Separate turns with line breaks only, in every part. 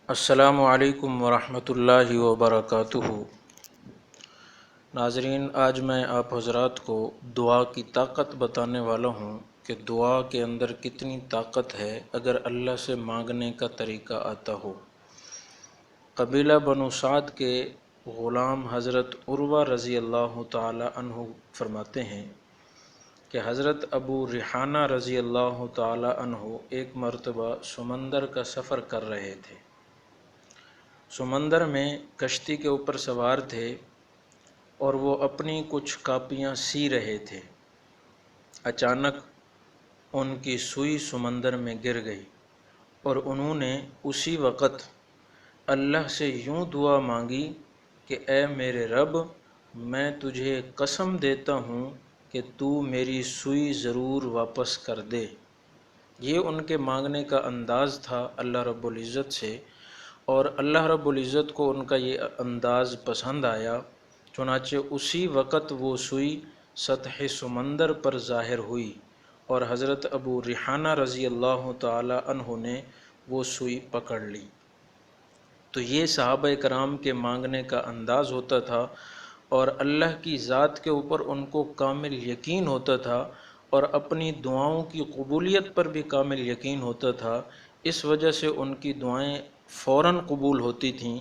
السلام علیکم ورحمۃ اللہ وبرکاتہ۔ ناظرین، آج میں آپ حضرات کو دعا کی طاقت بتانے والا ہوں کہ دعا کے اندر کتنی طاقت ہے اگر اللہ سے مانگنے کا طریقہ آتا ہو۔ قبیلہ بنو سعد کے غلام حضرت عروہ رضی اللہ تعالی عنہ فرماتے ہیں کہ حضرت ابو ریحانہ رضی اللہ تعالی عنہ ایک مرتبہ سمندر کا سفر کر رہے تھے۔ سمندر میں کشتی کے اوپر سوار تھے اور وہ اپنی کچھ کاپیاں سی رہے تھے۔ اچانک ان کی سوئی سمندر میں گر گئی اور انہوں نے اسی وقت اللہ سے یوں دعا مانگی کہ اے میرے رب، میں تجھے قسم دیتا ہوں کہ تو میری سوئی ضرور واپس کر دے۔ یہ ان کے مانگنے کا انداز تھا اللہ رب العزت سے، اور اللہ رب العزت کو ان کا یہ انداز پسند آیا، چنانچہ اسی وقت وہ سوئی سطح سمندر پر ظاہر ہوئی اور حضرت ابو ریحانہ رضی اللہ تعالی عنہ نے وہ سوئی پکڑ لی۔ تو یہ صحابہ کرام کے مانگنے کا انداز ہوتا تھا، اور اللہ کی ذات کے اوپر ان کو کامل یقین ہوتا تھا اور اپنی دعاؤں کی قبولیت پر بھی کامل یقین ہوتا تھا۔ اس وجہ سے ان کی دعائیں فوراً قبول ہوتی تھیں۔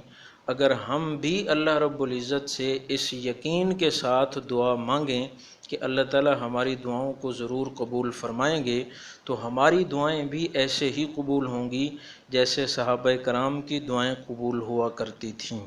اگر ہم بھی اللہ رب العزت سے اس یقین کے ساتھ دعا مانگیں کہ اللہ تعالی ہماری دعاؤں کو ضرور قبول فرمائیں گے، تو ہماری دعائیں بھی ایسے ہی قبول ہوں گی جیسے صحابہ کرام کی دعائیں قبول ہوا کرتی تھیں۔